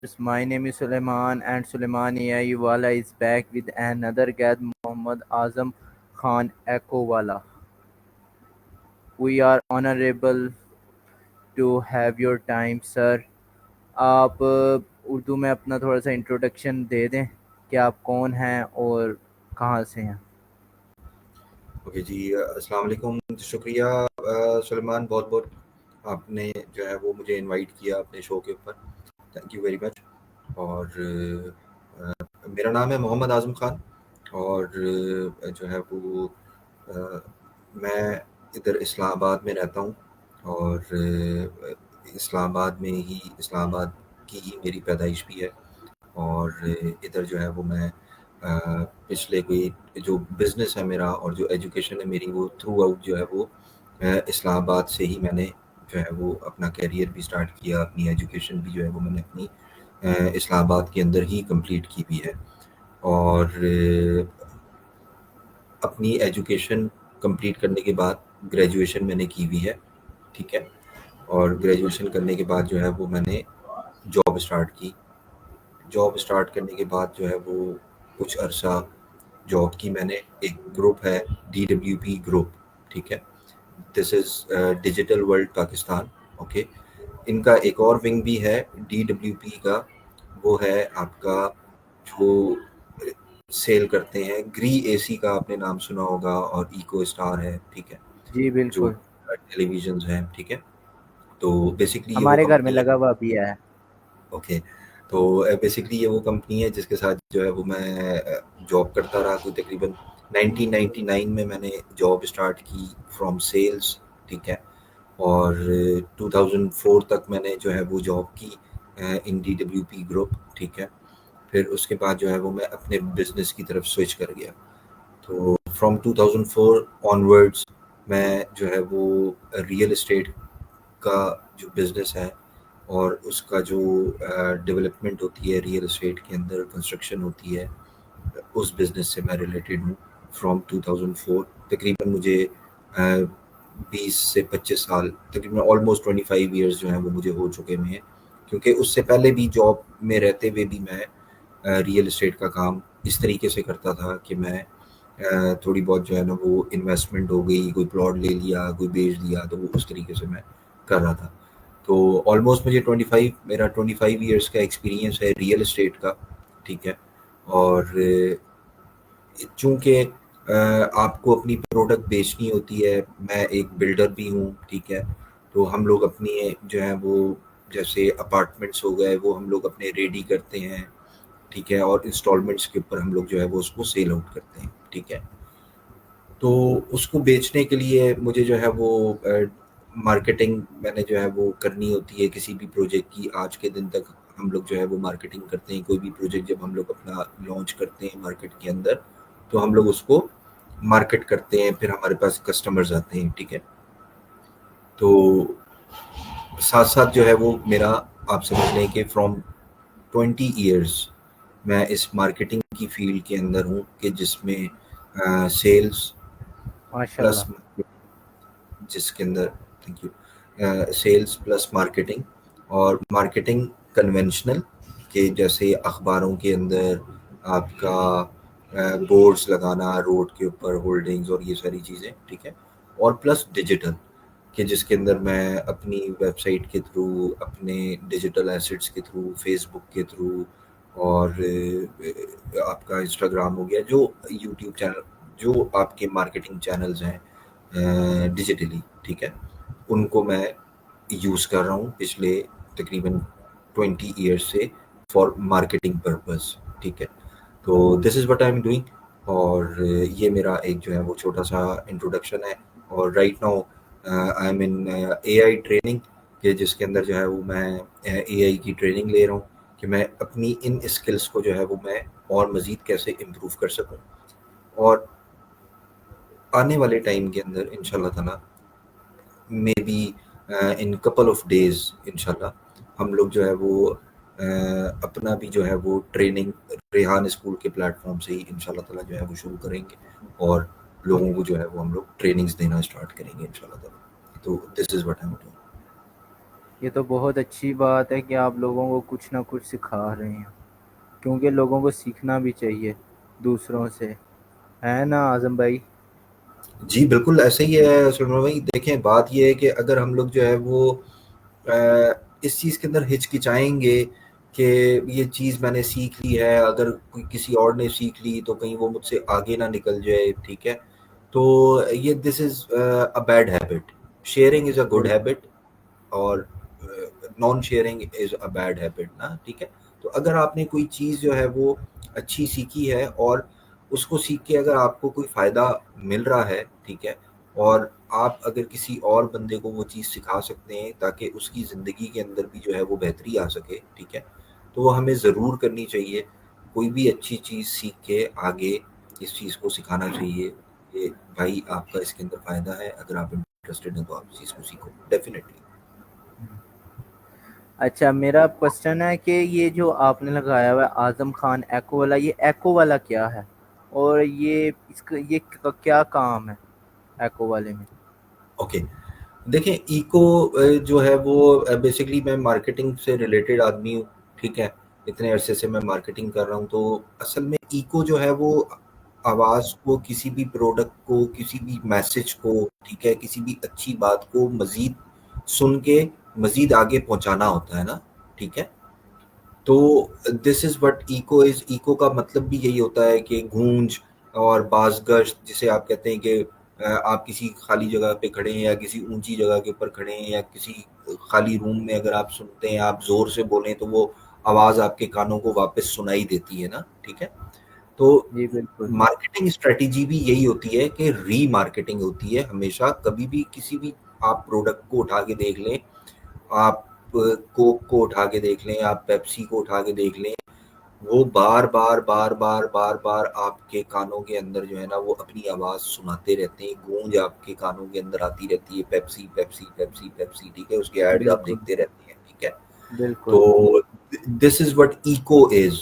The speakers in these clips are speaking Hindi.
My name is Suleiman, and Suleiman AI Wala is back with another guest, Muhammad Azam Khan Echo Wala. We are honorable to have your time, sir. आप उर्दू में अपना थोड़ा सा इंट्रोडक्शन दे दें कि आप कौन हैं और कहाँ से हैं। ओके जी, अस्सलाम वालेकुम। शुक्रिया सलमान, बहुत बहुत आपने जो है वो मुझे इनवाइट किया अपने शो के ऊपर। Thank you very much. और मेरा नाम है मोहम्मद आज़म ख़ान और जो है वो मैं इधर इस्लामाबाद में रहता हूँ और इस्लामाबाद की ही मेरी पैदाइश भी है। और इधर जो है वो मैं पिछले कोई जो बिज़नेस है मेरा और जो एजुकेशन है मेरी, वो थ्रू आउट जो है वो इस्लामाबाद से ही मैंने जो है वो अपना करियर भी स्टार्ट किया। अपनी एजुकेशन भी जो है वो मैंने अपनी इस्लामाबाद के अंदर ही कंप्लीट की हुई है। और अपनी एजुकेशन कंप्लीट करने के बाद ग्रेजुएशन मैंने की हुई है, ठीक है। और ग्रेजुएशन करने के बाद जो है वो मैंने जॉब स्टार्ट की। जॉब स्टार्ट करने के बाद जो है वो कुछ अरसा जॉब की मैंने। एक ग्रुप है DWP ग्रुप, ठीक है। This is digital world Pakistan, okay. इनका एक और विंग भी है DWP का, वो है आपका जो सेल करते हैं ग्री AC का, आपने नाम सुना होगा, और इको स्टार है, ठीक है, जी जो बिल्कुल, टेलीविजन्स हैं, ठीक है। तो बेसिकली ये वो हमारे घर में कंपनी है, लगा हुआ भी है। ओके। तो बेसिकली ये वो कंपनी है जिसके साथ जो है वो मैं जॉब करता रहा। कोई तकरीबन 1999 में मैंने जॉब स्टार्ट की फ्रॉम सेल्स, ठीक है। और 2004 तक मैंने जो है वो जॉब की इन DWP ग्रुप, ठीक है। फिर उसके बाद जो है वो मैं अपने बिजनेस की तरफ स्विच कर गया। तो फ्रॉम 2004 ऑनवर्ड्स मैं जो है वो रियल एस्टेट का जो बिज़नेस है और उसका जो डेवलपमेंट होती है रियल एस्टेट के अंदर, कंस्ट्रक्शन होती है, उस बिज़नेस से मैं रिलेटेड हूँ फ्रॉम 2004। तकरीबन मुझे 20 से 25 साल, तकरीबन ऑलमोस्ट 25 ईयर्स जो हैं वो मुझे हो चुके हुए हैं। क्योंकि उससे पहले भी जॉब में रहते हुए भी मैं रियल एस्टेट का काम इस तरीके से करता था कि मैं थोड़ी बहुत जो है ना वो इन्वेस्टमेंट हो गई, कोई प्लॉट ले लिया, कोई बेच दिया, तो वो उस तरीके से मैं कर रहा था। तो ऑलमोस्ट मुझे 25 मेरा 25 ईयर्स का एक्सपीरियंस है रियल एस्टेट का, ठीक है। और चूँकि आपको अपनी प्रोडक्ट बेचनी होती है, मैं एक बिल्डर भी हूँ, ठीक है। तो हम लोग अपनी जो है वो जैसे अपार्टमेंट्स हो गए, वो हम लोग अपने रेडी करते हैं, ठीक है। और इंस्टॉलमेंट्स के ऊपर हम लोग जो है वो उसको सेल आउट करते हैं, ठीक है। तो उसको बेचने के लिए मुझे जो है वो मार्केटिंग मैंने जो है वो करनी होती है किसी भी प्रोजेक्ट की। आज के दिन तक हम लोग जो है वो मार्केटिंग करते हैं। कोई भी प्रोजेक्ट जब हम लोग अपना लॉन्च करते हैं मार्केट के अंदर, तो हम लोग उसको मार्केट करते हैं, फिर हमारे पास कस्टमर्स आते हैं, ठीक है। तो साथ साथ जो है वो मेरा, आप समझ लें कि फ्रॉम 20 ईयर्स मैं इस मार्केटिंग की फील्ड के अंदर हूँ, कि जिसमें सेल्स प्लस, माशाल्लाह। जिसके अंदर, thank you, sales plus marketing. और मार्केटिंग कन्वेंशनल, कि जैसे अखबारों के अंदर आपका बोर्ड्स लगाना रोड के ऊपर, होल्डिंग्स और ये सारी चीज़ें, ठीक है। और प्लस डिजिटल, कि जिसके अंदर मैं अपनी वेबसाइट के थ्रू, अपने डिजिटल एसेट्स के थ्रू, फेसबुक के थ्रू, और आपका इंस्टाग्राम हो गया, जो यूट्यूब चैनल, जो आपके मार्केटिंग चैनल्स हैं डिजिटली, ठीक है, उनको मैं यूज़ कर रहा हूँ पिछले तकरीबन 20 ईयर्स से फॉर मार्केटिंग पर्पस, ठीक है। तो this is what I am doing. और ये मेरा एक जो है वो छोटा सा इंट्रोडक्शन है। और right now I am in AI training, के जिसके अंदर जो है वो मैं AI की ट्रेनिंग ले रहा हूँ, कि मैं अपनी इन स्किल्स को जो है वो मैं और मज़ीद कैसे इम्प्रूव कर सकूँ। और आने वाले टाइम के अंदर इंशाल्लाह ताला, may be in couple of days, इंशाल्लाह हम लोग जो है वो अपना भी जो है वो ट्रेनिंग रेहान स्कूल के प्लेटफॉर्म से ही इंशाल्लाह ताला जो है वो शुरू करेंगे, और लोगों को जो है वो हम लोग ट्रेनिंग्स देना स्टार्ट करेंगे इंशाल्लाह ताला। तो this is what I am doing. ये तो बहुत अच्छी बात है कि आप लोगों को कुछ ना कुछ सिखा रहे हैं, क्योंकि लोगों को सीखना भी चाहिए दूसरों से, है ना आज़म भाई? जी, बिल्कुल ऐसे ही है सलमान भाई। देखें, बात ये है कि अगर हम लोग जो है वो इस चीज़ के अंदर हिचकिचाएँगे कि ये चीज़ मैंने सीख ली है, अगर कोई किसी और ने सीख ली तो कहीं वो मुझसे आगे ना निकल जाए, ठीक है? तो ये this is a bad habit. Sharing is a good बिल्कुल। हैबिट और non sharing is a bad habit ना, ठीक है? तो अगर आपने कोई चीज़ जो है वो अच्छी सीखी है और उसको सीख के अगर आपको कोई फ़ायदा मिल रहा है, ठीक है? और आप अगर किसी और बंदे को वो चीज़ सिखा सकते हैं ताकि उसकी ज़िंदगी के अंदर भी जो है वो बेहतरी आ सके, ठीक है? तो वो हमें ज़रूर करनी चाहिए। कोई भी अच्छी चीज़ सीख के आगे इस चीज़ को सिखाना चाहिए कि भाई आपका इसके अंदर फ़ायदा है, अगर आप इंटरेस्टेड हैं तो आप इस चीज़ को सीखो, डेफ़िनिटली। अच्छा, मेरा क्वेश्चन है कि ये जो आपने लगाया हुआ है आज़म खान एको वाला, ये एको वाला क्या है? और ये क्या काम है एको वाले में? ओके, देखें इको जो है वो बेसिकली मैं मार्केटिंग से रिलेटेड आदमी हूँ, ठीक है? इतने अरसे से मैं मार्केटिंग कर रहा हूँ, तो असल में इको जो है वो आवाज़ को, किसी भी प्रोडक्ट को, किसी भी मैसेज को, ठीक है? किसी भी अच्छी बात को मज़ीद सुन के मज़ीद आगे पहुँचाना होता है ना, ठीक है? तो this is what eco is. Eco का मतलब भी यही होता है कि गूंज और बाज़गश्त, जिसे आप कहते हैं कि आप किसी खाली जगह पे खड़े हैं या किसी ऊंची जगह के ऊपर खड़े हैं या किसी खाली रूम में अगर आप सुनते हैं, आप ज़ोर से बोलें तो वो आवाज़ आपके कानों को वापस सुनाई देती है ना, ठीक है? तो जी बिल्कुल। मार्केटिंग स्ट्रेटजी भी यही होती है कि रीमार्केटिंग होती है हमेशा। कभी भी किसी भी आप प्रोडक्ट को उठा के देख लें, आप कोक को उठा के देख लें, आप पेप्सी को उठा के देख लें, वो बार-बार, बार-बार, बार-बार आपके कानों के अंदर जो है ना वो अपनी आवाज़ सुनाते रहते हैं, गूंज आपके कानों के अंदर आती रहती है, पेप्सी, पेप्सी, पेप्सी, पेप्सी, ठीक है? उसके एड्स आप बिल्कुल। देखते रहते हैं, ठीक है? बिल्कुल। तो this is what eco is.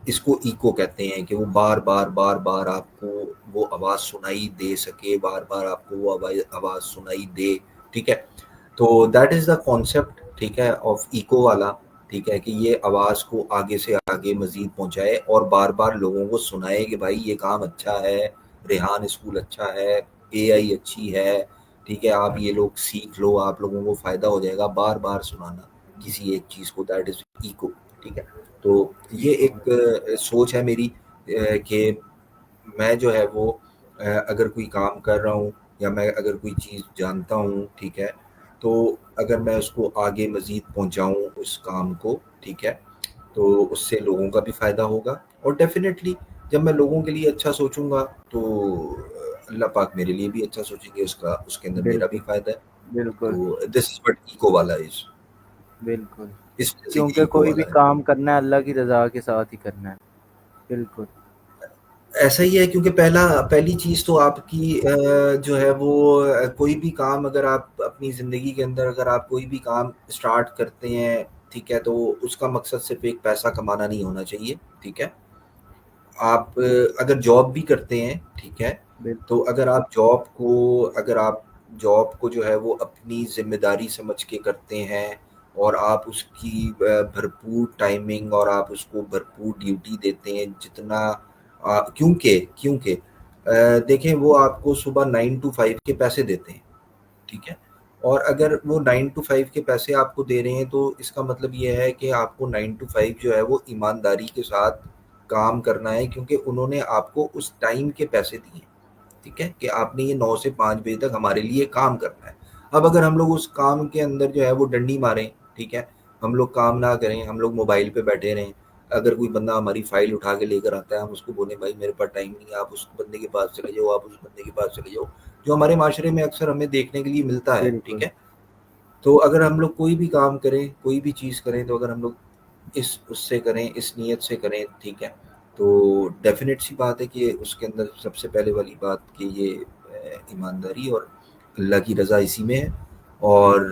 इसको इको कहते हैं कि वो बार-बार, बार-बार आपको वो आवाज़ सुनाई दे सके, बार-बार आपको वो आवाज़ सुनाई दे, ठीक है? तो दैट इज़ द कॉन्सेप्ट, ठीक है, ऑफ इको वाला, ठीक है? कि ये आवाज़ को आगे से आगे मज़ीद पहुँचाए और बार-बार लोगों को सुनाए कि भाई ये काम अच्छा है, रेहान स्कूल अच्छा है, एआई अच्छी है, ठीक है? आप ये लोग सीख लो, आप लोगों को फ़ायदा हो जाएगा, बार-बार सुनाना किसी एक चीज़ को, दैट इज़ इको, ठीक है? तो ये ठीक है। एक सोच है मेरी कि मैं जो है वो अगर कोई काम कर रहा हूँ या मैं अगर कोई चीज़ जानता हूँ, ठीक है? तो अगर मैं उसको आगे मज़ीद पहुँचाऊँ उस काम को, ठीक है? तो उससे लोगों का भी फ़ायदा होगा और डेफ़िनेटली जब मैं लोगों के लिए अच्छा सोचूँगा तो अल्लाह पाक मेरे लिए भी अच्छा सोचेंगे, उसका उसके अंदर मेरा भी बिल्कुल। फ़ायदा है। बिल्कुल। तो दिस इज़ व्हाट इको वाला इज़। बिल्कुल। इस वजह से ये क्योंकि इको कोई भी वाला है। काम करना है अल्लाह की रज़ा के साथ ही करना है। बिल्कुल। ऐसा ही है क्योंकि पहली चीज़ तो आपकी जो है वो कोई भी काम अगर आप अपनी ज़िंदगी के अंदर अगर आप कोई भी काम स्टार्ट करते हैं, ठीक है? तो उसका मकसद सिर्फ़ एक पैसा कमाना नहीं होना चाहिए, ठीक है? आप अगर जॉब भी करते हैं, ठीक है? तो बिल्कुल। अगर आप जॉब को जो है वो अपनी ज़िम्मेदारी समझ के करते हैं और आप उसकी भरपूर टाइमिंग और आप उसको भरपूर ड्यूटी देते हैं जितना क्योंकि क्योंकि देखें वो आपको सुबह 9 टू 5 के पैसे देते हैं, ठीक है? और अगर वो 9 टू 5 के पैसे आपको दे रहे हैं तो इसका मतलब ये है कि आपको 9 टू 5 जो है वो ईमानदारी के साथ काम करना है क्योंकि उन्होंने आपको उस टाइम के पैसे दिए, ठीक है? कि आपने ये 9 से 5 बजे तक हमारे लिए काम करना है। अब अगर हम लोग उस काम के अंदर जो है वो डंडी मारें, ठीक है? हम लोग काम ना करें, हम लोग मोबाइल पे बैठे रहें, अगर कोई बंदा हमारी फ़ाइल उठा के लेकर आता है, हम उसको बोलें भाई मेरे पास टाइम नहीं है, आप उस बंदे के पास चले जाओ, आप उस बंदे के पास चले जाओ, जो हमारे माशरे में अक्सर हमें देखने के लिए मिलता है, ठीक बिल्कुल। है? तो अगर हम लोग कोई भी काम करें, कोई भी चीज़ करें, तो अगर हम लोग इस उससे करें, इस नीयत से करें, ठीक है? तो डेफ़िनेट सी बात है कि उसके अंदर सबसे पहले वाली बात कि ये ईमानदारी और अल्लाह की रज़ा इसी में है और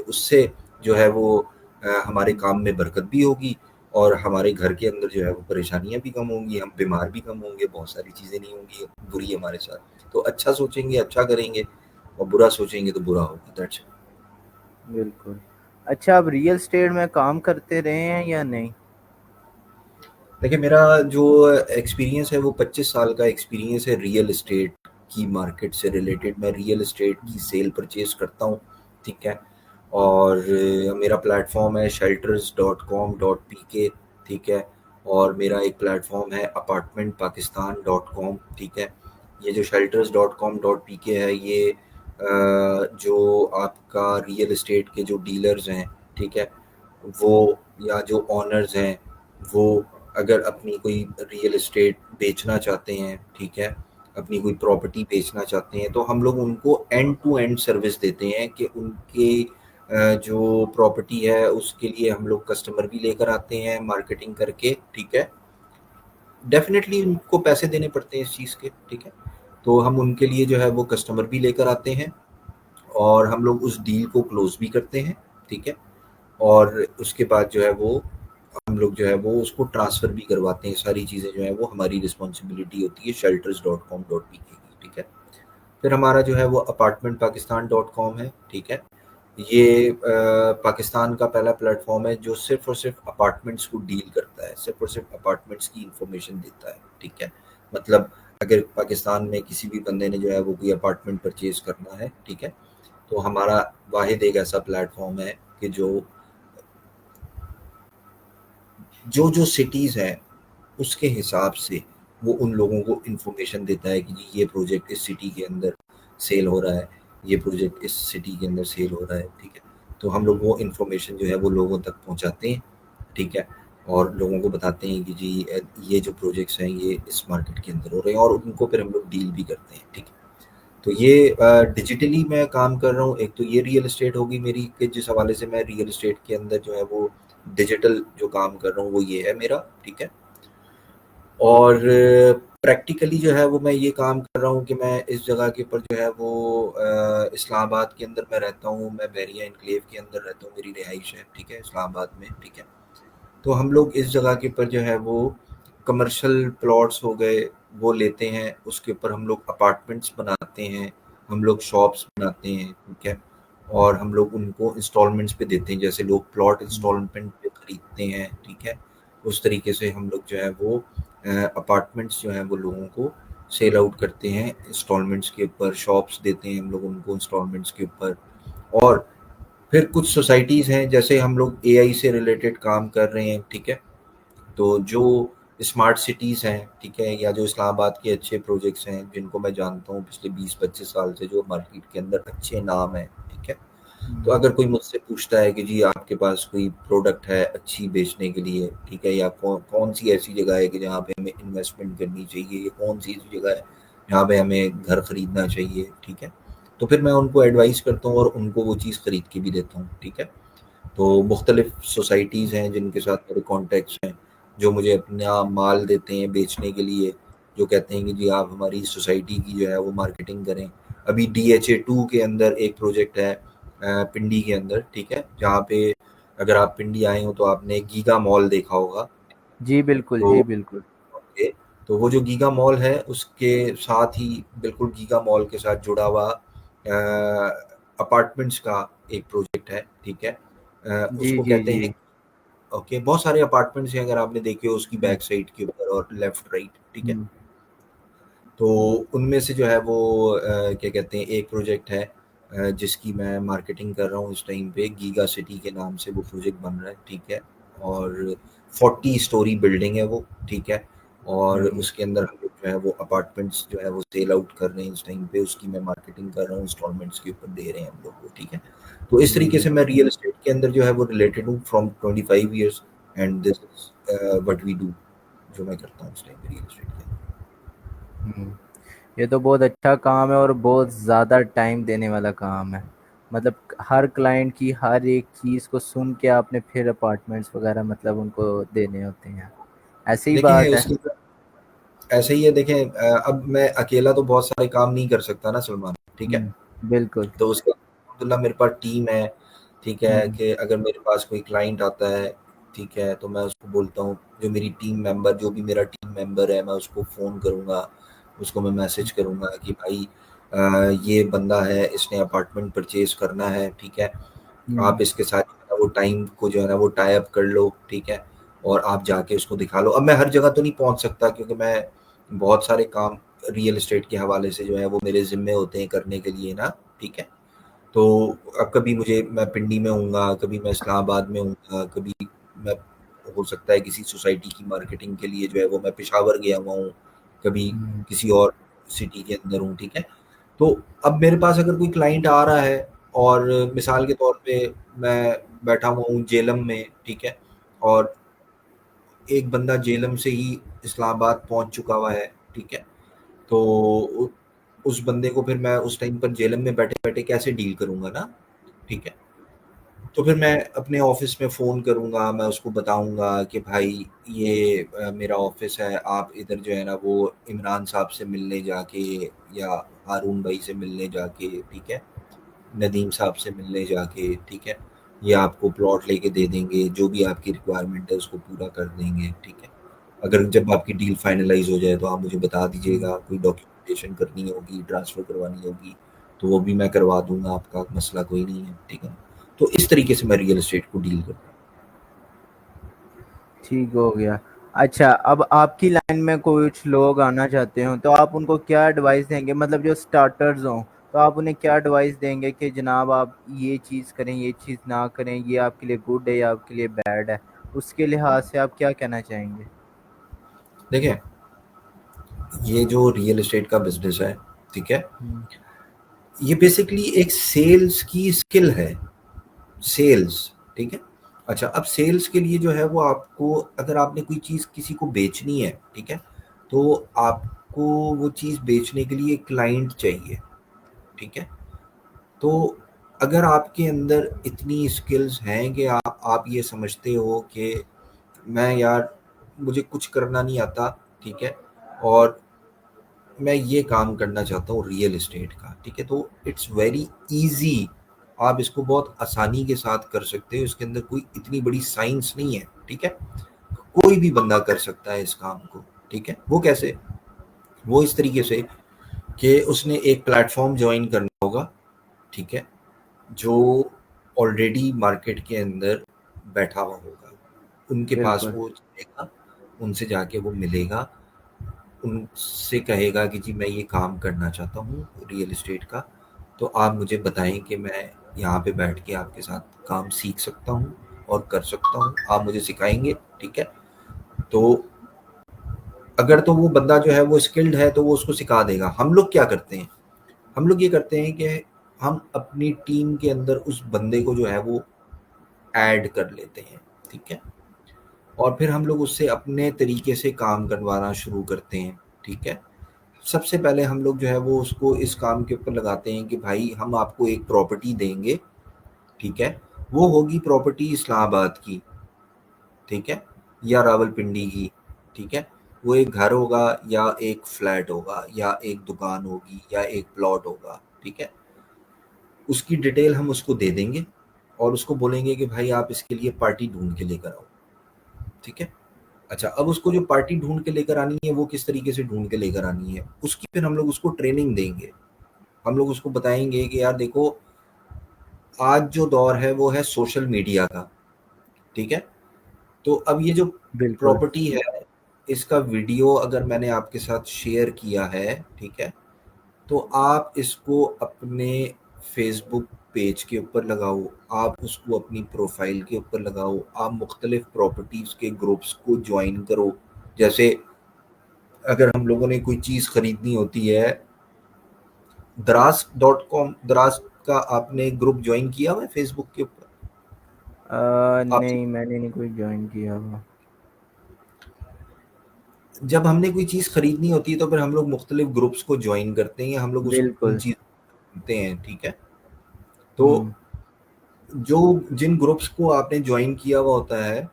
उससे जो है वो हमारे काम में बरकत भी होगी और हमारे घर के अंदर जो है वो परेशानियाँ भी कम होंगी, हम बीमार भी कम होंगे, बहुत सारी चीज़ें नहीं होंगी बुरी हमारे साथ। तो अच्छा सोचेंगे, अच्छा करेंगे और बुरा सोचेंगे तो बुरा होगा, दैट्स इट। बिल्कुल। अच्छा, आप रियल एस्टेट में काम करते रहे हैं या नहीं? देखिए मेरा जो एक्सपीरियंस है वो 25 साल का एक्सपीरियंस है रियल एस्टेट की मार्केट से रिलेटेड। मैं रियल एस्टेट की सेल परचेज करता हूँ, ठीक है। और मेरा प्लेटफॉर्म है shelters.com.pk, ठीक है। और मेरा एक प्लेटफॉर्म है apartmentpakistan.com, ठीक है। ये जो shelters.com.pk है ये जो आपका रियल एस्टेट के जो डीलर्स हैं, ठीक है, वो या जो ओनर्स हैं, वो अगर अपनी कोई रियल एस्टेट बेचना चाहते हैं, ठीक है, अपनी कोई प्रॉपर्टी बेचना चाहते हैं, तो हम लोग उनको एंड टू एंड सर्विस देते हैं कि उनके जो प्रॉपर्टी है उसके लिए हम लोग कस्टमर भी लेकर आते हैं मार्केटिंग करके, ठीक है। डेफिनेटली उनको पैसे देने पड़ते हैं इस चीज़ के, ठीक है। तो हम उनके लिए जो है वो कस्टमर भी लेकर आते हैं और हम लोग उस डील को क्लोज भी करते हैं, ठीक है। और उसके बाद जो है वो हम लोग जो है वो उसको ट्रांसफ़र भी करवाते हैं। सारी चीज़ें जो है वो हमारी रिस्पॉन्सिबिलिटी होती है shelters.com.pk की, ठीक है। फिर हमारा जो है वो apartmentpakistan.com है, ठीक है। ये पाकिस्तान का पहला प्लेटफॉर्म है जो सिर्फ और सिर्फ अपार्टमेंट्स को डील करता है, सिर्फ और सिर्फ अपार्टमेंट्स की इंफॉर्मेशन देता है, ठीक है। मतलब अगर पाकिस्तान में किसी भी बंदे ने जो है वो कोई अपार्टमेंट परचेज करना है, ठीक है, तो हमारा वाहिद एक ऐसा प्लेटफॉर्म है कि जो जो सिटीज़ हैं उसके हिसाब से वो उन लोगों को इन्फॉर्मेशन देता है कि जी ये प्रोजेक्ट इस सिटी के अंदर सेल हो रहा है, ये प्रोजेक्ट इस सिटी के अंदर सेल हो रहा है, ठीक है। तो हम लोग वो इन्फॉर्मेशन जो है वो लोगों तक पहुंचाते हैं, ठीक है। और लोगों को बताते हैं कि जी ये जो प्रोजेक्ट्स हैं ये इस मार्केट के अंदर हो रहे हैं और उनको फिर हम लोग डील भी करते हैं, ठीक है। तो ये डिजिटली मैं काम कर रहा हूँ। एक तो ये रियल एस्टेट होगी मेरी कि जिस हवाले से मैं रियल एस्टेट के अंदर जो है वो डिजिटल जो काम कर रहा हूँ वो ये है मेरा, ठीक है। और प्रैक्टिकली जो है वो मैं ये काम कर रहा हूँ कि मैं इस जगह के ऊपर जो है वो इस्लामाबाद के अंदर मैं रहता हूँ, मैं बैरिया इनक्लेव के अंदर रहता हूँ, मेरी रिहाइश है, ठीक है, इस्लामाबाद में, ठीक है। तो हम लोग इस जगह के ऊपर जो है वो कमर्शियल प्लॉट्स हो गए वो लेते हैं, उसके ऊपर हम लोग अपार्टमेंट्स बनाते हैं, हम लोग शॉप्स बनाते हैं, ठीक है। और हम लोग उनको इंस्टॉलमेंट्स पे देते हैं, जैसे लोग प्लॉट इंस्टॉलमेंट पे खरीदते हैं, ठीक है। उस तरीके से हम लोग जो है वो अपार्टमेंट्स जो हैं वो लोगों को सेल आउट करते हैं इंस्टॉलमेंट्स के ऊपर, शॉप्स देते हैं हम लोग उनको इंस्टॉलमेंट्स के ऊपर। और फिर कुछ सोसाइटीज़ हैं, जैसे हम लोग एआई से रिलेटेड काम कर रहे हैं, ठीक है। तो जो स्मार्ट सिटीज़ हैं, ठीक है, या जो इस्लामाबाद के अच्छे प्रोजेक्ट्स हैं जिनको मैं जानता हूँ पिछले 20-25 साल से, जो मार्केट के अंदर अच्छे नाम हैं, ठीक है। तो हम्म। अगर कोई मुझसे पूछता है कि जी आपके पास कोई प्रोडक्ट है अच्छी बेचने के लिए, ठीक है, या कौन सी ऐसी जगह है कि जहाँ पे हमें इन्वेस्टमेंट करनी चाहिए, या कौन सी ऐसी जगह है जहाँ पे हमें घर खरीदना चाहिए, ठीक है, तो फिर मैं उनको एडवाइस करता हूँ और उनको वो चीज़ खरीद के भी देता हूँ, ठीक है। तो मुख्तलिफ सोसाइटीज़ हैं जिनके साथ मेरे कॉन्टैक्ट्स हैं, जो मुझे अपना माल देते हैं बेचने के लिए, जो कहते हैं कि जी आप हमारी सोसाइटी की जो है वो मार्केटिंग करें। अभी DHA 2 के अंदर एक प्रोजेक्ट है पिंडी के अंदर, ठीक है, जहाँ पे अगर आप पिंडी आए हो तो आपने गीगा मॉल देखा होगा। जी बिल्कुल, तो जी बिल्कुल। ओके, तो वो जो गीगा मॉल है उसके साथ ही बिल्कुल गीगा मॉल के साथ जुड़ा हुआ अपार्टमेंट्स का एक प्रोजेक्ट है, ठीक है। जी उसको जी कहते जी। हैं, ओके, बहुत सारे अपार्टमेंट्स हैं अगर आपने देखे हो उसकी हम्म। बैक साइड के ऊपर और लेफ्ट राइट, ठीक है। हम्म। तो उनमें से जो है वो क्या कहते हैं एक प्रोजेक्ट है जिसकी मैं मार्केटिंग कर रहा हूँ इस टाइम पे, गीगा सिटी के नाम से वो प्रोजेक्ट बन रहा है, ठीक है। और 40 स्टोरी बिल्डिंग है वो, ठीक है। और हम्म। उसके अंदर हम लोग जो है वो अपार्टमेंट्स जो है वो सेल आउट कर रहे हैं इस टाइम पे, उसकी मैं मार्केटिंग कर रहा हूँ, इंस्टॉलमेंट्स के ऊपर दे रहे हैं हम लोग को, ठीक है। तो इस तरीके से हम्म। मैं रियल एस्टेट के अंदर जो है वो रिलेटेड हूँ from 25 years. And this is what we do, जो मैं करता हूँ इस टाइम पे रियल एस्टेट के अंदर। हम्म। ये तो बहुत अच्छा काम है और बहुत ज़्यादा टाइम देने वाला काम है। मतलब हर क्लाइंट की हर एक चीज़ को सुन के आपने फिर अपार्टमेंट्स वगैरह मतलब उनको देने होते हैं। ऐसी ही देखें बात है। उसके ऐसे ही है, देखें अब मैं अकेला तो बहुत सारे काम नहीं कर सकता ना सलमान, ठीक है। बिल्कुल। तो उसके अल्हम्दुलिल्लाह मेरे पास टीम है, ठीक है, हम्म। कि अगर मेरे पास कोई क्लाइंट आता है, ठीक है, तो मैं उसको बोलता हूँ, जो मेरी टीम मेंबर, जो भी मेरा टीम मेंबर है, मैं उसको फ़ोन करूँगा, उसको मैं मैसेज करूँगा कि भाई ये बंदा है, इसने अपार्टमेंट परचेज़ करना है, ठीक है, आप हम्म। इसके साथ ना वो टाइम को जो है ना वो टाई अप कर लो, ठीक है, और आप जाके उसको दिखा लो। अब मैं हर जगह तो नहीं पहुंच सकता क्योंकि मैं बहुत सारे काम रियल एस्टेट के हवाले से जो है वो मेरे ज़िम्मे होते हैं करने के लिए ना, ठीक है। तो अब कभी मुझे मैं पिंडी में हूँगा, कभी मैं इस्लामाबाद में हूँगा, कभी मैं हो सकता है किसी सोसाइटी की मार्केटिंग के लिए जो है वो मैं पेशावर गया हुआ हूँ, कभी हम्म, किसी और सिटी के अंदर हूँ, ठीक है। तो अब मेरे पास अगर कोई क्लाइंट आ रहा है और मिसाल के तौर पे मैं बैठा हुआ हूँ जेलम में, ठीक है, और एक बंदा जेलम से ही इस्लामाबाद पहुँच चुका हुआ है, ठीक है। तो उ उस बंदे को फिर मैं उस टाइम पर जेलम में बैठे-बैठे कैसे डील करूँगा ना, ठीक है। तो फिर मैं अपने ऑफ़िस में फ़ोन करूँगा, मैं उसको बताऊँगा कि भाई ये मेरा ऑफ़िस है, आप इधर जो है ना वो इमरान साहब से मिलने जाके या हारून भाई से मिलने जाके, ठीक है, नदीम साहब से मिलने जाके, ठीक है, ये आपको प्लॉट लेके दे देंगे, जो भी आपकी रिक्वायरमेंट है उसको पूरा कर देंगे, ठीक है। अगर जब आपकी डील फाइनलाइज़ हो जाए तो आप मुझे बता हम्म। दीजिएगा, कोई डॉक्यूमेंटेशन करनी होगी, ट्रांसफ़र करवानी होगी, तो वो भी मैं करवा दूँगा, आपका मसला कोई नहीं है, ठीक है। तो इस तरीके से मैं रियल एस्टेट को डील करता हूँ। ठीक हो गया। अच्छा, अब आपकी लाइन में कुछ लोग आना चाहते हो तो आप उनको क्या एडवाइस देंगे, मतलब जो स्टार्टर्स हों, तो आप उन्हें क्या एडवाइस देंगे कि जनाब आप ये चीज़ करें, ये चीज़ ना करें, ये आपके लिए गुड है या आपके लिए बैड है, उसके लिहाज से आप क्या कहना चाहेंगे? देखिए, ये जो रियल एस्टेट का बिज़नेस है, ठीक है, हम्म, ये बेसिकली एक सेल्स की स्किल है, सेल्स, ठीक है। अच्छा, अब सेल्स के लिए जो है वो आपको अगर आपने कोई चीज़ किसी को बेचनी है, ठीक है, तो आपको वो चीज़ बेचने के लिए क्लाइंट चाहिए, ठीक है। तो अगर आपके अंदर इतनी स्किल्स हैं कि आप ये समझते हो कि मैं यार मुझे कुछ करना नहीं आता, ठीक है, और मैं ये काम करना चाहता हूँ रियल एस्टेट का, ठीक है, तो इट्स वेरी ईज़ी। आप इसको बहुत आसानी के साथ कर सकते हो, इसके अंदर कोई इतनी बड़ी साइंस नहीं है, ठीक है। कोई भी बंदा कर सकता है इस काम को, ठीक है। वो कैसे? वो इस तरीके से कि उसने एक प्लेटफ़ॉर्म जॉइन करना होगा, ठीक है, जो ऑलरेडी मार्केट के अंदर बैठा हुआ होगा। उनके पास बिल्कुल। वो जाएगा, उनसे जाके वो मिलेगा, उनसे कहेगा कि जी मैं ये काम करना चाहता हूँ रियल एस्टेट का, तो आप मुझे बताएँ कि मैं यहाँ पे बैठ के आपके साथ काम सीख सकता हूँ और कर सकता हूँ, आप मुझे सिखाएँगे, ठीक है? तो अगर तो वो बंदा जो है वो स्किल्ड है तो वो उसको सिखा देगा। हम लोग क्या करते हैं? हम लोग ये करते हैं कि हम अपनी टीम के अंदर उस बंदे को जो है वो ऐड कर लेते हैं, ठीक है? और फिर हम लोग उससे अपने तरीके से काम करवाना शुरू करते हैं, ठीक है? सबसे पहले हम लोग जो है वो उसको इस काम के ऊपर लगाते हैं कि भाई हम आपको एक प्रॉपर्टी देंगे, ठीक है? वो होगी प्रॉपर्टी इस्लामाबाद की, ठीक है? या रावलपिंडी की, ठीक है? वो एक घर होगा या एक फ्लैट होगा या एक दुकान होगी या एक प्लॉट होगा, ठीक है? उसकी डिटेल हम उसको दे देंगे और उसको बोलेंगे कि भाई आप इसके लिए पार्टी ढूँढ के लेकर आओ, ठीक है? अच्छा, अब उसको जो पार्टी ढूँढ के लेकर आनी है वो किस तरीके से ढूँढ के लेकर आनी है, उसकी फिर हम लोग उसको ट्रेनिंग देंगे। हम लोग उसको बताएँगे कि यार देखो, आज जो दौर है वो है सोशल मीडिया का, ठीक है? तो अब ये जो बिल्कुल। प्रॉपर्टी है, इसका वीडियो अगर मैंने आपके साथ शेयर किया है, ठीक है? तो आप इसको अपने फ़ेसबुक पेज के ऊपर लगाओ, आप उसको अपनी प्रोफ़ाइल के ऊपर लगाओ, आप मुख्तलिफ़ प्रॉपर्टीज़ के ग्रुप्स को जॉइन करो। जैसे अगर हम लोगों ने कोई चीज़ खरीदनी होती है, दराज़.com, दराज़ का आपने ग्रुप जॉइन किया हुआ है फ़ेसबुक के ऊपर? आप नहीं, मैंने नहीं कोई ज्वाइन किया हुआ। जब हमने कोई चीज़ खरीदनी होती है तो फिर हम लोग मुख्तलिफ ग्रुप्स को ज्वाइन करते हैं या हम लोग उस उन बिल्कुल। चीज़ खरीदते हैं, ठीक है? तो हम्म। जो जिन ग्रुप्स को आपने ज्वाइन किया हुआ होता है,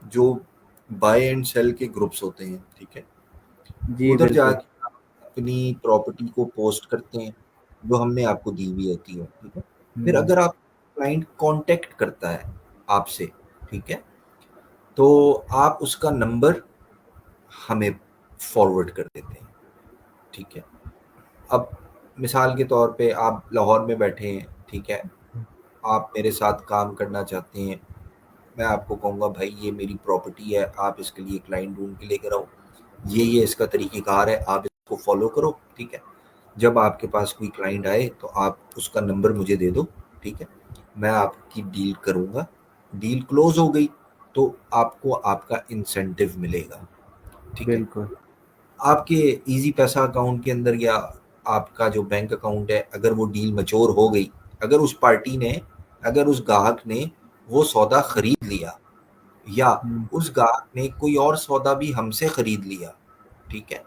जो बाय एंड सेल के ग्रुप्स होते हैं, ठीक है? जी उधर बिल्कुल। जाके आप अपनी प्रॉपर्टी को पोस्ट करते हैं, जो हमने आपको दी हुई होती है, ठीक है? फिर हम्म। अगर आप क्लाइंट कॉन्टैक्ट करता है आपसे, ठीक है? तो आप उसका नंबर हमें फॉरवर्ड कर देते हैं, ठीक है? अब मिसाल के तौर पे आप लाहौर में बैठे हैं, ठीक है? आप मेरे साथ काम करना चाहते हैं, मैं आपको कहूँगा भाई ये मेरी प्रॉपर्टी है, आप इसके लिए क्लाइंट ढूँढ के लेकर आओ, ये इसका तरीक़ेकार है, आप इसको फ़ॉलो करो, ठीक है? जब आपके पास कोई क्लाइंट आए तो आप उसका नंबर मुझे दे दो, ठीक है? मैं आपकी डील करूँगा, डील क्लोज़ हो गई तो आपको आपका इंसेंटिव मिलेगा, ठीक है? बिल्कुल। आपके ईज़ी पैसा अकाउंट के अंदर या आपका जो बैंक अकाउंट है, अगर वो डील मैच्योर हो गई, अगर उस पार्टी ने, अगर उस ग्राहक ने वो सौदा खरीद लिया या उस ग्राहक ने कोई और सौदा भी हमसे खरीद लिया, ठीक है?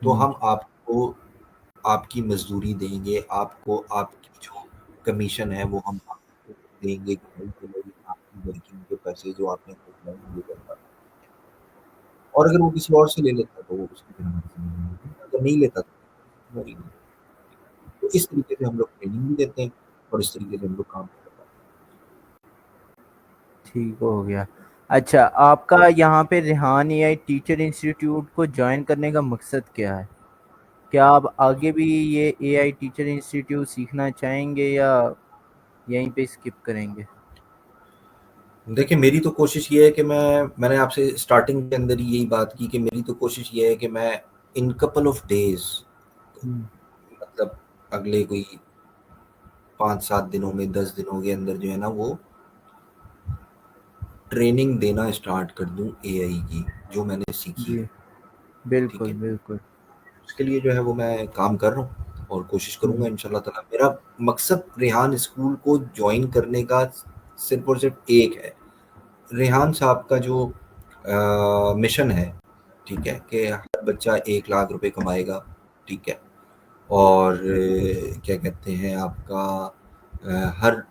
तो हम आपको आपकी मज़दूरी देंगे, आपको आपकी जो कमीशन है वो हम आपको देंगे कि भाई चलो ये आपकी वर्किंग के पैसे जो आपने ये करना। और अगर वो किसी और से ले लेता तो वो उसकी फिर हमारी ज़िम्मेदारी नहीं, अगर नहीं लेता तो ज़िम्मेदारी नहीं। तो इस तरीके से हम लोग ट्रेनिंग भी देते हैं और इस तरीके से हम लोग काम करवाते ठीक हो गया। अच्छा, आपका यहाँ पे रेहान एआई टीचर इंस्टीट्यूट को ज्वाइन करने का मकसद क्या है? क्या आप आगे भी ये एआई टीचर इंस्टीट्यूट सीखना चाहेंगे या यहीं पे स्किप करेंगे? हैं। देखिए मेरी तो कोशिश ये है कि मैंने आपसे स्टार्टिंग के अंदर ही यही बात की कि मेरी तो कोशिश ये है कि मैं इन कपल ऑफ डेज़, मतलब अगले कोई 5-7 दिनों में, 10 दिनों के अंदर जो है ना वो ट्रेनिंग देना स्टार्ट कर दूँ एआई की, जो मैंने सीखी जी, है, ठीक बिल्कुल, है? बिल्कुल। उसके लिए जो है वो मैं काम कर रहा हूँ और कोशिश करूँगा हुँ, इंशाल्लाह ताला। मेरा मकसद रेहान स्कूल को जॉइन करने का सिर्फ़ और सिर्फ़ एक है। रेहान साहब का जो मिशन है, ठीक है? कि हर बच्चा 1 लाख रुपए कमाएगा, ठीक है? और क्या कहते हैं आपका हर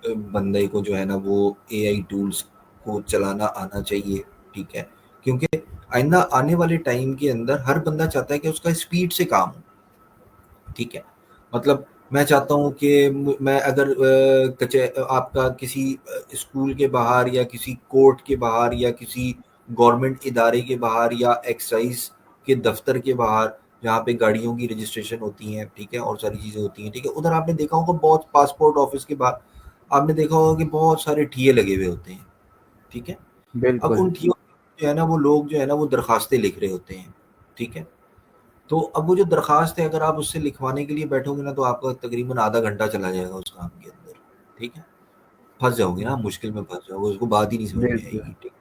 बंदे को जो है ना वो एआई टूल्स को चलाना आना चाहिए, ठीक है? क्योंकि आइंदा आने वाले टाइम के अंदर हर बंदा चाहता है कि उसका स्पीड से काम हो, ठीक है? मतलब मैं चाहता हूँ कि मैं अगर आपका किसी स्कूल के बाहर या किसी कोर्ट के बाहर या किसी गवर्नमेंट इदारे के बाहर या एक्साइज के दफ्तर के बाहर जहाँ पे गाड़ियों की रजिस्ट्रेशन होती हैं, ठीक है? और सारी चीज़ें होती हैं, ठीक है? उधर आपने देखा होगा बहुत पासपोर्ट ऑफिस के बाहर आपने देखा होगा कि बहुत सारे ठिये लगे हुए होते हैं, ठीक है? अब बिल्कुल, उन ठियों जो है ना वो लोग जो है ना वो दरखास्तें लिख रहे होते हैं, ठीक है? तो अब वो जो दरखास्त है अगर आप उससे लिखवाने के लिए बैठोगे ना तो आपका तकरीबन आधा घंटा चला जाएगा उस काम के अंदर, ठीक है? फँस जाओगे ना, मुश्किल में फँस जाओगे, उसको बात ही नहीं समझ में बिल्कुल, आएगी, ठीक?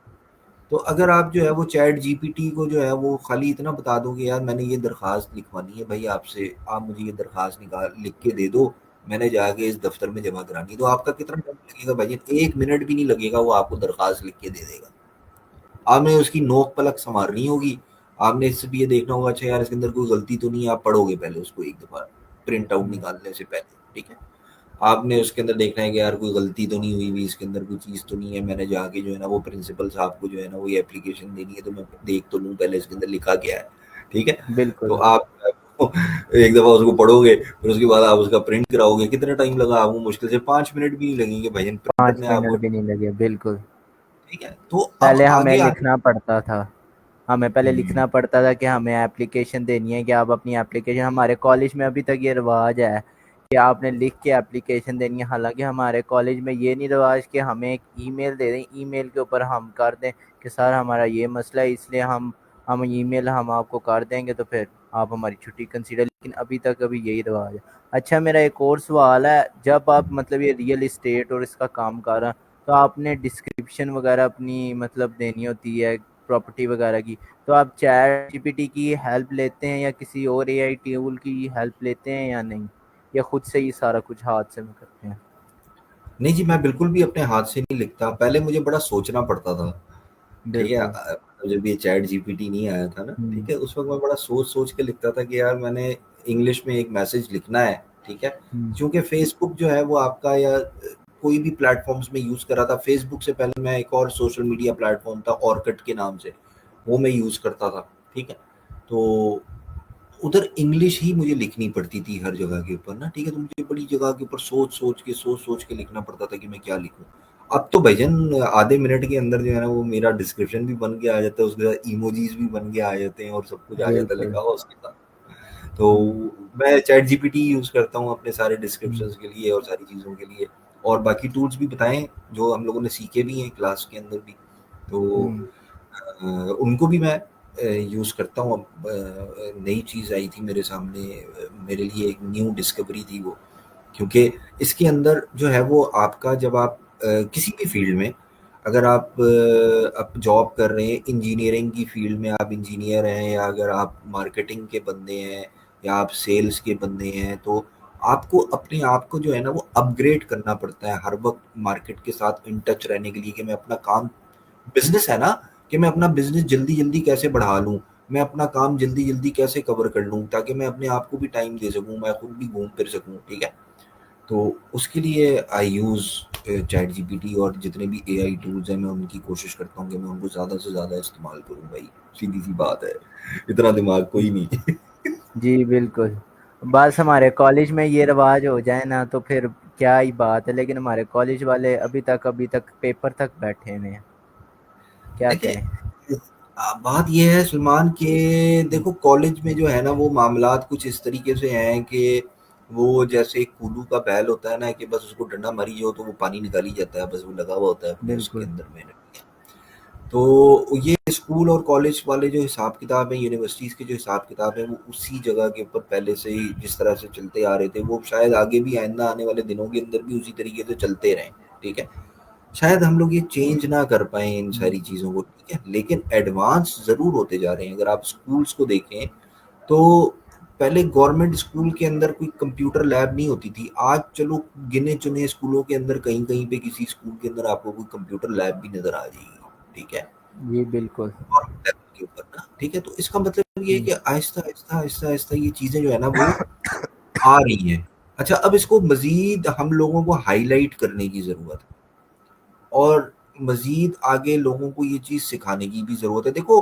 तो अगर आप जो है वो चैट जीपीटी को जो है वो खाली इतना बता दोगे यार मैंने ये दरखास्त लिखवानी है भाई आपसे, आप मुझे ये दरखास्त लिख के दे दो, मैंने जाके इस दफ्तर में जमा करानी है, तो आपका कितना टाइम लगेगा भाई? 1 मिनट भी नहीं लगेगा, वो आपको दरखास्त लिख के दे देगा। आपने उसकी नोक पलक संवारनी होगी, आपने सिर्फ ये देखना होगा अच्छा यार इसके अंदर कोई गलती तो नहीं है, आप पढ़ोगे पहले उसको एक दफ़ा प्रिंट आउट निकालने से पहले, ठीक है? आपने उसके अंदर देखना है कि यार कोई गलती तो नहीं हुई हुई, इसके अंदर कोई चीज़ तो नहीं है, मैंने जाके जो है ना वो प्रिंसिपल साहब को जो है ना वो ये एप्लीकेशन देनी है तो मैं देख तो लूँ पहले इसके अंदर लिखा क्या है, ठीक है? तो बिल्कुल। आप एक दफ़ा उसको पढ़ोगे, फिर उसके बाद आप उसका प्रिंट कराओगे, कितना टाइम लगा आपको? मुश्किल से 5 मिनट भी नहीं लगेंगे भाईजान, प्रिंटर 5 में आपको, मिनट भी नहीं लगे, बिल्कुल। ठीक है? तो अब पहले हमें आगे आगे लिखना पड़ता था। हमें पहले हुँ। लिखना पड़ता था कि हमें एप्लीकेशन देनी है, कि आप अपनी एप्लीकेशन, हमारे कॉलेज में अभी तक ये रिवाज है कि आपने लिख के एप्लीकेशन देनी है। हालांकि हमारे कॉलेज में ये नहीं रिवाज कि हमें एक ईमेल दे दें, ईमेल के ऊपर हम कर दें कि सर हमारा ये मसला है इसलिए हम ईमेल हम आपको कर देंगे तो फिर आप हमारी छुट्टी कंसीडर, लेकिन अभी तक अभी यही रिवाज है। अच्छा, मेरा एक और सवाल है, जब आप मतलब ये रियल इस्टेट और इसका काम कर रहे हैं तो आपने डिस्क्रिप्शन वगैरह अपनी मतलब देनी होती है प्रॉपर्टी वगैरह की, तो आप चैट जीपीटी की हेल्प लेते हैं या किसी और एआई टूल की हेल्प लेते हैं या नहीं, या खुद से ही सारा कुछ हाथ से में करते हैं? नहीं जी, मैं बिल्कुल भी अपने हाथ से नहीं लिखता, पहले मुझे बड़ा सोचना पड़ता था, ठीक है? बिल्कुल। जब ये चैट जीपीटी नहीं आया था ना, ठीक हम्म। है? उस वक़्त मैं बड़ा सोच-सोच के लिखता था कि यार मैंने इंग्लिश में एक मैसेज लिखना है, ठीक है? हम्म। चूँकि फ़ेसबुक जो है वो आपका या कोई भी प्लेटफ़ॉर्म्स में यूज़ कर रहा था, फ़ेसबुक से पहले मैं एक और सोशल मीडिया प्लेटफ़ॉर्म था ऑर्कुट के नाम से, वो मैं यूज़ करता था, ठीक है? तो उधर इंग्लिश ही मुझे लिखनी पड़ती थी हर जगह के ऊपर ना, ठीक है? तो मुझे बड़ी जगह के ऊपर सोच-सोच के लिखना पड़ता था कि मैं क्या लिखूँ। अब तो भाईजान आधे मिनट के अंदर जो है ना वो मेरा डिस्क्रिप्शन भी बन के आ जाता है, उसके साथ इमोजीज़ भी बन के आ जाते हैं और सब कुछ आ जाता है बिल्कुल। लिखा हुआ उसके साथ। तो हम्म। मैं चैट जीपीटी यूज़ करता हूँ अपने सारे हम्म। डिस्क्रिप्शंस के लिए और सारी चीज़ों के लिए और बाकी टूल्स भी बताएं जो हम लोगों ने सीखे भी हैं क्लास के अंदर भी, तो उनको भी मैं यूज़ करता हूँ। अब नई चीज़ आई थी मेरे सामने, मेरे लिए एक न्यू डिस्कवरी थी वो, क्योंकि इसके अंदर जो है वो आपका जब आप किसी भी फील्ड में अगर आप जॉब कर रहे हैं, इंजीनियरिंग की फील्ड में आप इंजीनियर हैं, या अगर आप मार्केटिंग के बंदे हैं, या आप सेल्स के बंदे हैं, तो आपको अपने आप को जो है ना वो अपग्रेड करना पड़ता है हर वक्त मार्केट के साथ इन टच रहने के लिए, कि मैं अपना काम, बिजनेस है ना, कि मैं अपना बिजनेस जल्दी जल्दी कैसे बढ़ा लूँ, मैं अपना काम जल्दी जल्दी कैसे कवर कर लूँ, ताकि मैं अपने आप को भी टाइम दे सकूँ, मैं खुद भी घूम फिर सकूँ, ठीक है। तो उसके लिए आई यूज़ चैट जीपीटी, और जितने भी एआई टूल्स हैं मैं उनकी कोशिश करता हूँ कि मैं उनको ज़्यादा से ज़्यादा इस्तेमाल करूँ भाई, सीधी सी बात है, इतना दिमाग कोई नहीं। जी बिल्कुल। बस हमारे कॉलेज में ये रिवाज हो जाए ना तो फिर क्या ही बात है, लेकिन हमारे कॉलेज वाले अभी तक पेपर तक बैठे हुए हैं, क्या देखिए, कहें। बात ये है सलमान के, देखो कॉलेज में जो है ना वो मामलात कुछ इस तरीके से हैं कि वो जैसे एक कूलू का बैल होता है ना, कि बस उसको डंडा मारी जाओ तो वो पानी निकाल ही जाता है, बस वो लगा हुआ होता है अपने उसके बिल्कुल। अंदर में। तो ये स्कूल और कॉलेज वाले जो हिसाब किताब है, यूनिवर्सिटीज़ के जो हिसाब किताब है, वो उसी जगह के ऊपर पहले से ही जिस तरह से चलते आ रहे थे, वो शायद आगे भी आइंदा आने वाले दिनों के अंदर भी उसी तरीके से चलते रहें, ठीक है। शायद हम लोग ये चेंज ना कर पाएँ इन सारी चीज़ों को, ठीक है, लेकिन एडवांस ज़रूर होते जा रहे हैं। अगर आप स्कूल्स को देखें, तो पहले गवर्नमेंट स्कूल के अंदर कोई कंप्यूटर लैब नहीं होती थी। आज चलो गिने-चुने स्कूलों के अंदर कहीं-कहीं पे किसी स्कूल के अंदर आपको कोई कंप्यूटर लैब भी नज़र आ जाएगी, ठीक है। जी बिल्कुल। गवर्नमेंट लेवल के ऊपर ना, ठीक है, तो इसका मतलब ये है हम्म, कि आहिस्ता-आहिस्ता, आहिस्ता-आहिस्ता ये चीज़ें जो है ना वो आ रही हैं। अच्छा, अब इसको मज़ीद हम लोगों को हाइलाइट करने की ज़रूरत है, और मज़ीद आगे लोगों को ये चीज़ सिखाने की भी ज़रूरत है। देखो,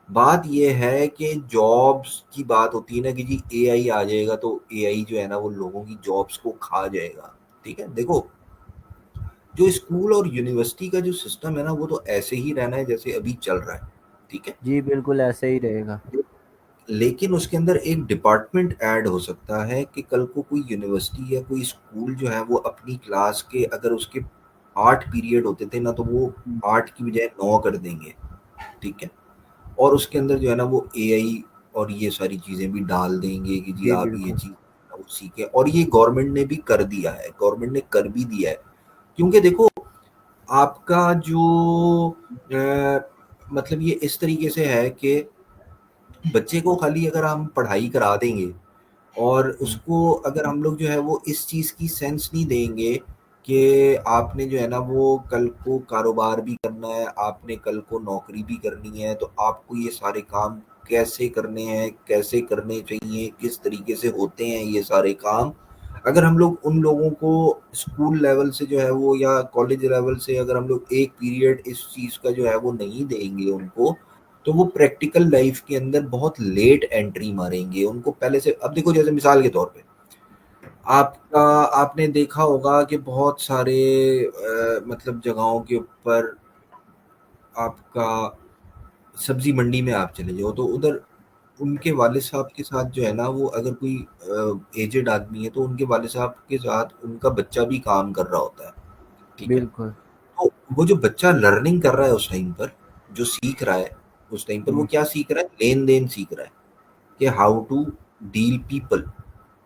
बात ये है कि जॉब्स की बात होती है ना कि जी एआई आ जाएगा तो एआई जो है ना वो लोगों की जॉब्स को खा जाएगा, ठीक है। देखो, जो स्कूल और यूनिवर्सिटी का जो सिस्टम है ना वो तो ऐसे ही रहना है जैसे अभी चल रहा है, ठीक है। जी बिल्कुल ऐसे ही रहेगा। लेकिन उसके अंदर एक डिपार्टमेंट ऐड हो सकता है कि कल को कोई यूनिवर्सिटी या कोई स्कूल जो है वो अपनी क्लास के, अगर उसके 8 पीरियड होते थे ना, तो वो 8 की बजाय 9 कर देंगे, ठीक है। और उसके अंदर जो है ना वो एआई और ये सारी चीज़ें भी डाल देंगे कि जी जी आप ये बिल्कुल। चीज़ वो सीखें, और ये गवर्नमेंट ने भी कर दिया है, गवर्नमेंट ने कर भी दिया है। क्योंकि देखो, आपका जो मतलब ये इस तरीके से है कि बच्चे को खाली अगर हम पढ़ाई करा देंगे, और उसको अगर हम लोग जो है वो इस चीज़ की सेंस नहीं देंगे कि आपने जो है ना वो कल को कारोबार भी करना है, आपने कल को नौकरी भी करनी है, तो आपको ये सारे काम कैसे करने हैं, कैसे करने चाहिए, किस तरीके से होते हैं ये सारे काम, अगर हम लोग उन लोगों को स्कूल लेवल से जो है वो या कॉलेज लेवल से अगर हम लोग एक पीरियड इस चीज़ का जो है वो नहीं देंगे उनको, तो वो प्रैक्टिकल लाइफ के अंदर बहुत लेट एंट्री मारेंगे उनको पहले से। अब देखो, जैसे मिसाल के तौर पे आपका, आपने देखा होगा कि बहुत सारे मतलब जगहों के ऊपर आपका सब्जी मंडी में आप चले जाओ, तो उधर उनके वालिद साहब के साथ जो है ना वो अगर कोई एजेड आदमी है तो उनके वालिद साहब के साथ उनका बच्चा भी काम कर रहा होता है, ठीक है। बिल्कुल। तो वो जो बच्चा लर्निंग कर रहा है उस टाइम पर, जो सीख रहा है उस टाइम पर, वो हम्म, क्या सीख रहा है, लेन देन सीख रहा है कि हाउ टू डील पीपल,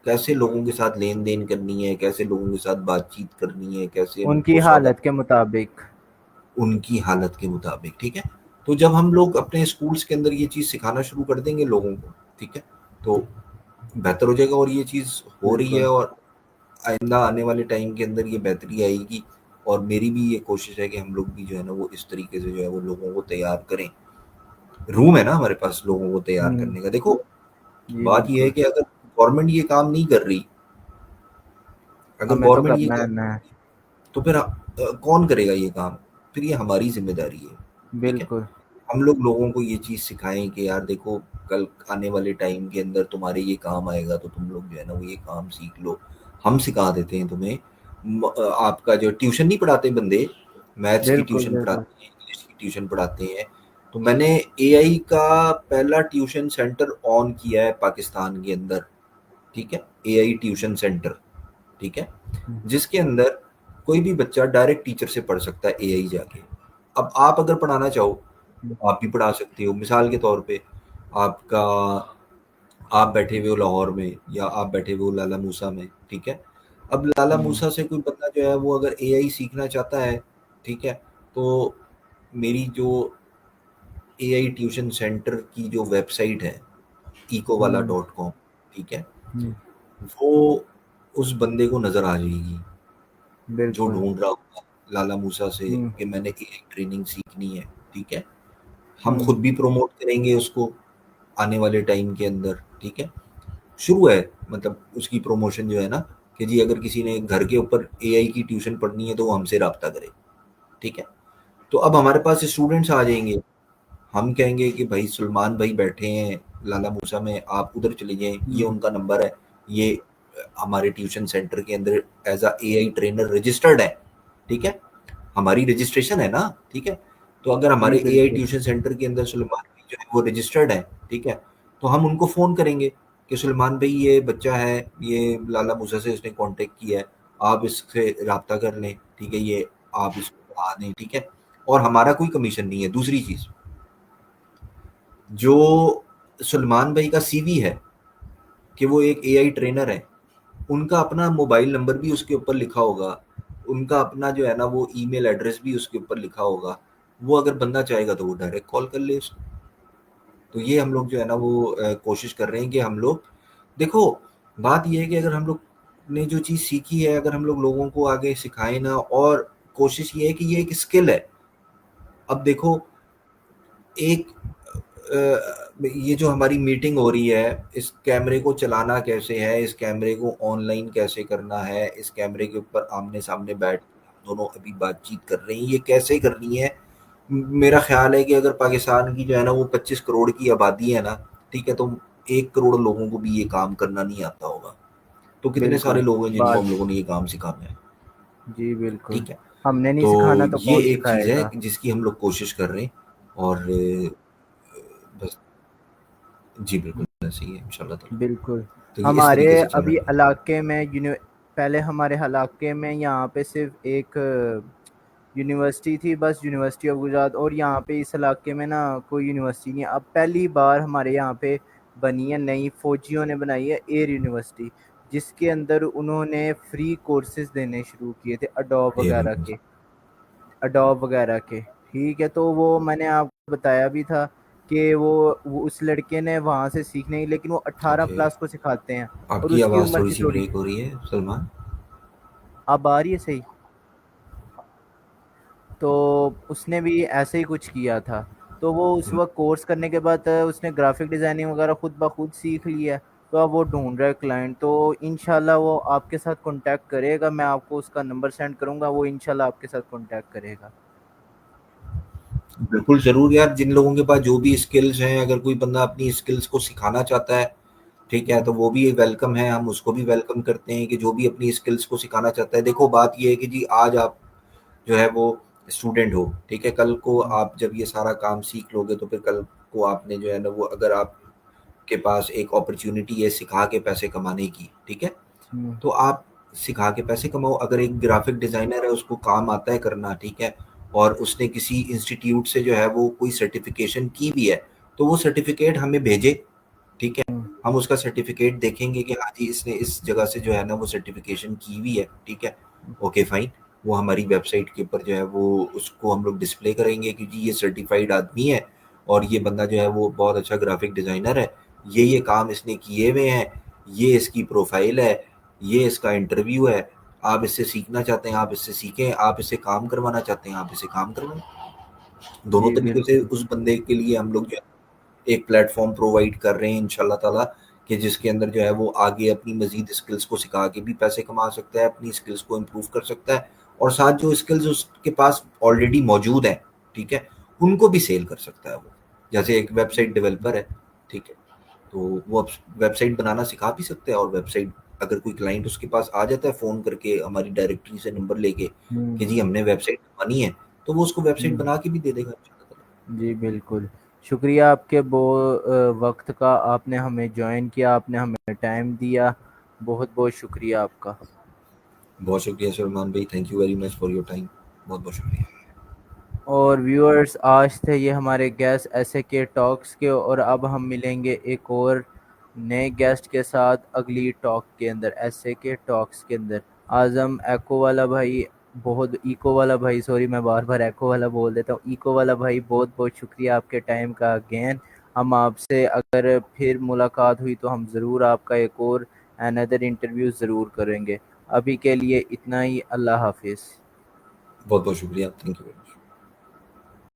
कैसे लोगों के साथ लेन देन करनी है, कैसे लोगों के साथ बातचीत करनी है, कैसे उनकी उनको सौदा, हालत के मुताबिक। उनकी हालत के मुताबिक, ठीक है। तो जब हम लोग अपने स्कूल्स के अंदर ये चीज़ सिखाना शुरू कर देंगे लोगों को, ठीक है, तो बेहतर हो जाएगा, और ये चीज़ हो रही है, बिल्कुल। और आइंदा आने वाले टाइम के अंदर ये बेहतरी आएगी। और मेरी भी ये कोशिश है कि हम लोग भी जो है ना वो इस तरीके से जो है वो लोगों को तैयार करें। रूम है ना हमारे पास लोगों को तैयार हम्म। करने का। देखो, जी बात ये है बिल्कुल। कि अगर गवर्नमेंट ये काम नहीं कर रही, अगर हमें तो गवर्नमेंट ये करना है काम, ना। तो फिर कौन करेगा ये काम, फिर ये हमारी जिम्मेदारी है, ठीक है। बिल्कुल। हम लोग लोगों को ये चीज़ सिखाएं कि यार देखो, कल आने वाले टाइम के अंदर तुम्हारे ये काम आएगा, तो तुम लोग जो है ना वो ये काम सीख लो। हम सिखा देते हैं तुम्हें। आपका जो ट्यूशन नहीं पढ़ाते बंदे, मैथ्स की बिल्कुल। ट्यूशन बिल्कुल। पढ़ाते हैं, इंग्लिश की ट्यूशन पढ़ाते हैं, तो मैंने एआई का पहला ट्यूशन सेंटर ऑन किया है पाकिस्तान के अंदर, ठीक है, एआई ट्यूशन सेंटर, ठीक है, हम्म, जिसके अंदर कोई भी बच्चा डायरेक्ट टीचर से पढ़ सकता है एआई जाके। अब आप अगर पढ़ाना चाहो तो आप भी पढ़ा सकते हो। मिसाल के तौर पे आपका आप बैठे हुए हो लाहौर में या आप बैठे हुए हो लाला मूसा में, ठीक है। अब लाला मूसा से कोई बंदा जो है वो अगर एआई सीखना चाहता है, ठीक है, तो मेरी जो एआई ट्यूशन सेंटर की जो वेबसाइट है ecovala.com, ठीक है, वो उस बंदे को नज़र आ जाएगी जो बिल्कुल। ढूंढ रहा होगा लाला मूसा से हम्म, कि मैंने एआई ट्रेनिंग सीखनी है, ठीक है। हम हम्म, खुद भी प्रमोट करेंगे उसको आने वाले टाइम के अंदर, ठीक है। शुरू है मतलब उसकी प्रमोशन जो है ना, कि जी अगर किसी ने घर के ऊपर एआई की ट्यूशन पढ़नी है तो वो हमसे राब्ता करे, ठीक है। तो अब हमारे पास स्टूडेंट्स आ जाएंगे, हम कहेंगे कि भाई सलमान भाई बैठे हैं लाला मूसा में, आप उधर चले जाएं, ये हम्म, उनका नंबर है, ये हमारे ट्यूशन सेंटर के अंदर as a AI trainer registered है, ठीक है। हमारी रजिस्ट्रेशन है ना, ठीक है। तो अगर जी हमारे एआई बिल्कुल। ट्यूशन सेंटर के अंदर सुलेमान भाई जो है वो रजिस्टर्ड है, ठीक है, तो हम उनको फ़ोन करेंगे कि सुलेमान भाई ये बच्चा है, ये लाला मूसा से इसने कांटेक्ट किया है, आप इससे राब्ता कर लें, ठीक है, ये आप इसको पढ़ा दें, ठीक है। और हमारा कोई कमीशन नहीं है। दूसरी चीज़, जो सुलेमान भाई का सीवी है कि वो एक एआई ट्रेनर है, उनका अपना मोबाइल नंबर भी उसके ऊपर लिखा होगा, उनका अपना जो है ना वो ईमेल एड्रेस भी उसके ऊपर लिखा होगा। वो अगर बंदा चाहेगा तो वो डायरेक्ट कॉल कर ले उसको। तो ये हम लोग जो है ना वो कोशिश कर रहे हैं कि हम लोग देखो, बात ये है कि अगर हम लोग ने जो चीज़ सीखी है अगर हम लोग लोगों को आगे सिखाएं ना, और कोशिश ये है कि ये एक स्किल है। अब देखो एक ये जो हमारी मीटिंग हो रही है, इस कैमरे को चलाना कैसे है, इस कैमरे को ऑनलाइन कैसे करना है, इस कैमरे के ऊपर आमने-सामने बैठ के हम दोनों अभी बातचीत कर रहे हैं, ये कैसे करनी है? मेरा ख़्याल है कि अगर पाकिस्तान की जो है ना वो 25 करोड़ की आबादी है ना, ठीक है, तो 1 करोड़ लोगों को भी ये काम करना नहीं आता होगा। तो कितने सारे बिल्कुल लोग हैं जिनको बात। हम लोगों ने ये काम सिखाना है, जी बिल्कुल। ठीक है? हमने नहीं तो सिखाना तो ये कौन एक चीज़ है सिखाएगा। जिसकी हम लोग कोशिश कर रहे हैं, और बस जी, बिल्कुल ऐसे ही है इंशाल्लाह ताला। बिल्कुल। तो ये इस हमारे तरीके से चलने अभी वाला है। इलाके में पहले हमारे इलाके में यहाँ पे सिर्फ एक यूनिवर्सिटी थी, बस यूनिवर्सिटी ऑफ गुजरात। और यहाँ पे इस इलाके में ना कोई यूनिवर्सिटी नहीं है। अब पहली बार हमारे यहाँ पे बनी है, नई फौजियों ने बनाई है एयर यूनिवर्सिटी, जिसके अंदर उन्होंने फ्री कोर्सेज देने शुरू किए थे जी, बिल्कुल। अडोब वगैरह के। ठीक है, तो वो मैंने आपको बताया भी था कि वो उस लड़के ने वहां से सीखने की, लेकिन वो 18 ओके। प्लस को सिखाते हैं। और आपकी उसकी आवाज़ उम्र थी थोड़ी-सी थोड़ी। ब्रेक हो रही है सलमान। अब आ रही है सही? तो उसने भी ऐसे ही कुछ किया था। तो वो उस हुँ, वक्त कोर्स करने के बाद उसने ग्राफिक डिजाइनिंग वगैरह खुद ब खुद सीख लिया है। तो अब वो ढूंढ रहा है क्लाइंट। तो इंशाल्लाह वो आपके साथ कांटेक्ट करेगा, मैं आपको उसका नंबर सेंड करूंगा, वो इंशाल्लाह आपके साथ कांटेक्ट करेगा। बिल्कुल ज़रूर यार, जिन लोगों के पास जो भी स्किल्स हैं, अगर कोई बंदा अपनी स्किल्स को सिखाना चाहता है, ठीक है, तो हम्म, वो भी वेलकम है, हम उसको भी वेलकम करते हैं कि जो भी अपनी स्किल्स को सिखाना चाहता है। देखो बात ये है कि जी आज आप जो है वो स्टूडेंट हो, ठीक है, कल को हम्म, आप जब ये सारा काम सीख लोगे तो फिर कल को आपने जो है ना वो अगर आपके पास एक अपॉर्च्युनिटी है सिखा के पैसे कमाने की, ठीक है, हम्म, तो आप सिखा के पैसे कमाओ। अगर एक ग्राफिक डिज़ाइनर है उसको काम आता है करना, ठीक है, और उसने किसी इंस्टीट्यूट से जो है वो कोई सर्टिफ़िकेशन की भी है, तो वो सर्टिफ़िकेट हमें भेजे, ठीक है। हम्म, हम उसका सर्टिफ़िकेट देखेंगे कि हाँ जी, इसने इस जगह से जो है ना वो सर्टिफ़िकेशन की हुई है, ठीक है। ओके फाइन, वो हमारी वेबसाइट के ऊपर जो है वो उसको हम लोग डिस्प्ले करेंगे कि जी ये सर्टिफ़ाइड आदमी है और ये बंदा जो है वो बहुत अच्छा ग्राफिक डिज़ाइनर है। ये काम इसने किए हुए हैं, ये इसकी प्रोफ़ाइल है, ये इसका इंटरव्यू है। आप इससे सीखना चाहते हैं, आप इससे सीखें, आप इससे काम करवाना चाहते हैं, आप इससे काम करवाएँ। दोनों जी तरीके से बिल्कुल। उस बंदे के लिए हम लोग जो है एक प्लेटफ़ॉर्म प्रोवाइड कर रहे हैं इंशाल्लाह ताला, कि जिसके अंदर जो है वो आगे अपनी मज़ीद स्किल्स को सिखा के भी पैसे कमा सकता है, अपनी स्किल्स को इम्प्रूव कर सकता है, और साथ जो स्किल्स उसके पास ऑलरेडी मौजूद हैं, ठीक है, उनको भी सेल कर सकता है वो। जैसे एक वेबसाइट डेवलपर है, ठीक है, तो वो अब वेबसाइट बनाना सिखा भी सकता है, और वेबसाइट अगर कोई क्लाइंट उसके पास आ जाता है फ़ोन करके हमारी डायरेक्टरी से नंबर लेके हम्म, कि जी हमने वेबसाइट बनवानी है, तो वो उसको वेबसाइट हम्म, बना के भी दे देगा इंशाल्लाह ताला। जी बिल्कुल। शुक्रिया आपके वक्त का, आपने हमें ज्वाइन किया, आपने हमें टाइम दिया। बहुत बहुत शुक्रिया आपका। बहुत शुक्रिया सलमान भाई, thank you very much for your time, बहुत बहुत शुक्रिया। और व्यूअर्स, आज थे ये हमारे गेस्ट ऐसे के टॉक्स के, और अब हम मिलेंगे एक और नए गेस्ट के साथ अगली टॉक के अंदर, ऐसे के टॉक्स के अंदर। आजम एको वाला भाई, बहुत इको वाला भाई, सॉरी मैं बार बार एको वाला बोल देता हूँ, इको वाला भाई, बहुत बहुत शुक्रिया आपके टाइम का अगेन। हम आपसे अगर फिर मुलाकात हुई तो हम ज़रूर आपका एक और अनदर इंटरव्यू ज़रूर करेंगे। अभी के लिए इतना ही, अल्लाह हाफिज़। बहुत बहुत शुक्रिया, थैंक यू वेरी मच।